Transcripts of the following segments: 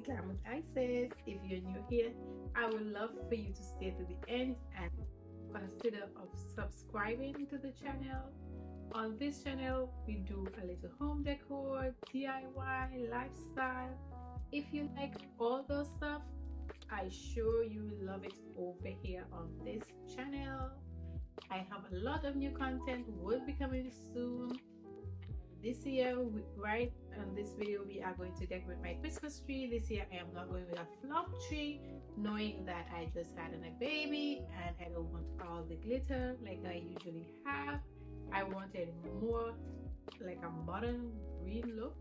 Glam with Isis. If you're new here, I would love for you to stay to the end and consider of subscribing to the channel. On this channel, we do a little home decor, DIY, lifestyle. If you like all those stuff, I sure you will love it over here on this channel. I have a lot of new content will be coming soon. This year, right on this video, we are going to decorate my Christmas tree. This year I am not going with a flop tree, knowing that I just had a baby and I don't want all the glitter like I usually have. I wanted more like a modern green look.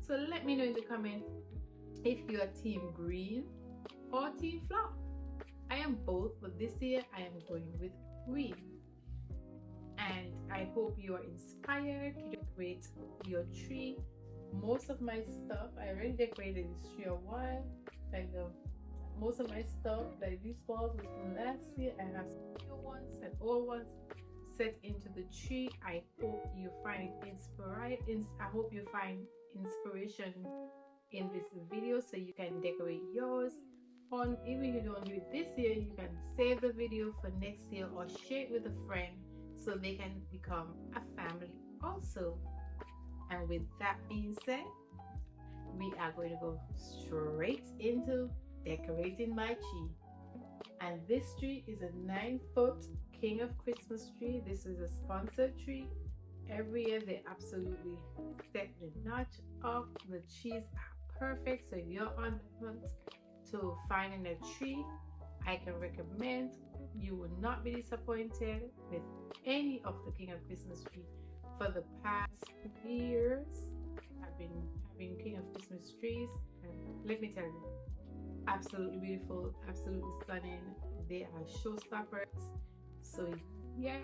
So let me know in the comment if you are team green or team flop. I am both, but this year I am going with green. And I hope you are inspired to decorate your tree. Most of my stuff, I already decorated this tree a while. Like most of my stuff, like these balls was from last year. I have some new ones and old ones set into the tree. I hope you find it inspiring. I hope you find inspiration in this video so you can decorate yours. Or even if you don't do it this year, you can save the video for next year or share it with a friend so they can become a family also. And with that being said, we are going to go straight into decorating my tree. And this tree is a 9-foot King of Christmas tree. This is a sponsored tree. Every year they absolutely set the notch up. The trees are perfect. So if you're on the hunt to finding a tree, I can recommend. You will not be disappointed with any of the King of Christmas tree. For the past years, I've been having King of Christmas trees, and let me tell you, absolutely beautiful, absolutely stunning. They are showstoppers. So yeah,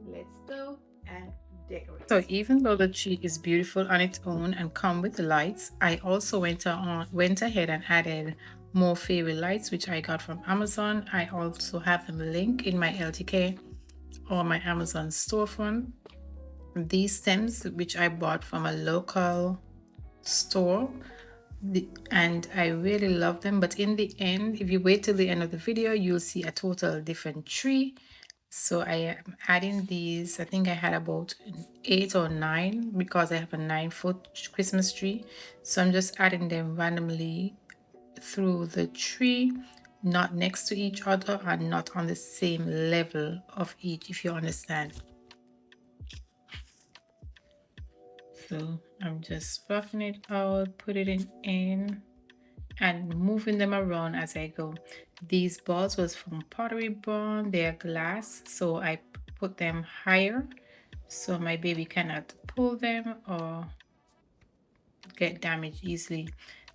let's go and decorate. So even though the tree is beautiful on its own and come with the lights, I also went ahead and added more fairy lights, which I got from Amazon. I also have them linked in my LTK or my Amazon storefront. These stems, which I bought from a local store, and I really love them. But in the end, if you wait till the end of the video, you'll see a total different tree. So I am adding these. I think I had about 8 or 9 because I have a 9-foot Christmas tree. So I'm just adding them randomly through the tree, not next to each other and not on the same level of each, if you understand. So I'm just fluffing it out, putting it in and moving them around as I go. These balls was from Pottery Barn. They're glass, so I put them higher so my baby cannot pull them or get damaged easily.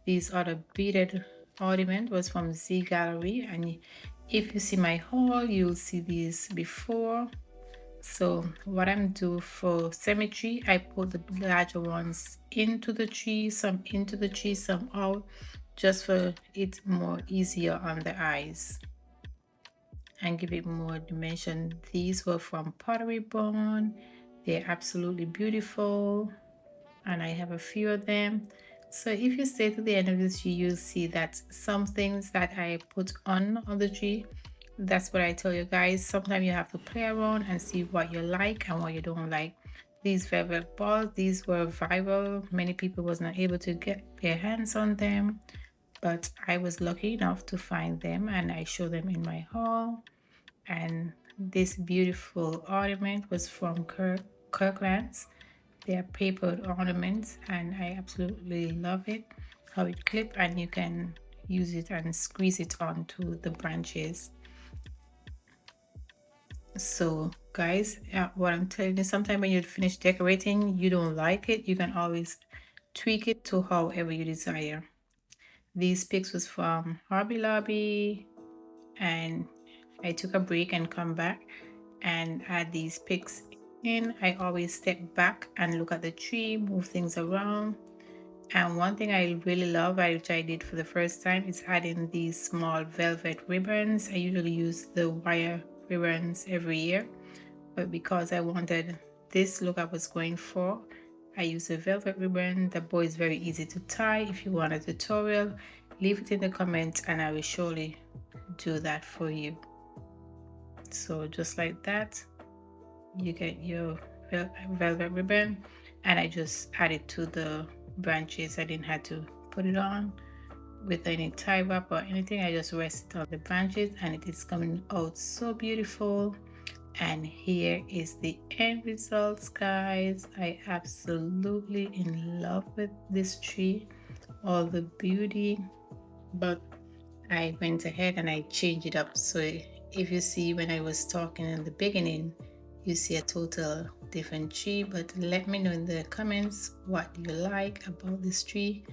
These other beaded ornament was from Z Gallery, and if you see my haul, you'll see these before. So what I'm doing for symmetry, I put the larger ones into the tree, some into the tree, some out, just for it more easier on the eyes and give it more dimension. These were from Pottery Barn. They're absolutely beautiful, and I have a few of them. So if you stay to the end of this tree, you'll see that some things that I put on the tree, that's what I tell you guys. Sometimes you have to play around and see what you like and what you don't like. These velvet balls, these were viral. Many people was not able to get their hands on them, but I was lucky enough to find them and I show them in my haul. And this beautiful ornament was from Kirkland's. They are papered ornaments and I absolutely love it, how it clips and you can use it and squeeze it onto the branches. So guys, what I'm telling you, sometimes when you finish decorating, you don't like it, you can always tweak it to however you desire. These pics was from Hobby Lobby, and I took a break and come back and add these pics in. I always step back and look at the tree, move things around. And one thing I really love, which I did for the first time, is adding these small velvet ribbons. I usually use the wire ribbons every year, but because I wanted this look I was going for, I use a velvet ribbon. The bow is very easy to tie. If you want a tutorial, leave it in the comments and I will surely do that for you. So just like that, you get your velvet ribbon, and I just added to the branches. I didn't have to put it on with any tie wrap or anything. I just rested on the branches and it is coming out so beautiful. And here is the end results, guys. I absolutely in love with this tree, all the beauty, but I went ahead and I changed it up. So if you see when I was talking in the beginning, you see a total different tree, but let me know in the comments what you like about this tree.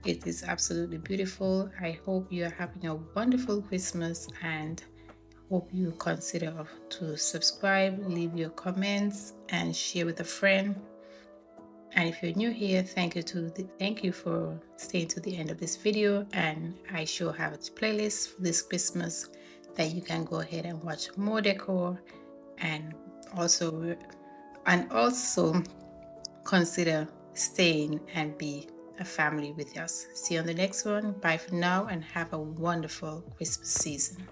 It is absolutely beautiful. I hope you are having a wonderful Christmas and hope you consider to subscribe, leave your comments and share with a friend. And if you're new here, thank you for staying to the end of this video. And I sure have a playlist for this Christmas that you can go ahead and watch more decor, and also consider staying and be a family with us. See you on the next one. Bye for now and have a wonderful Christmas season.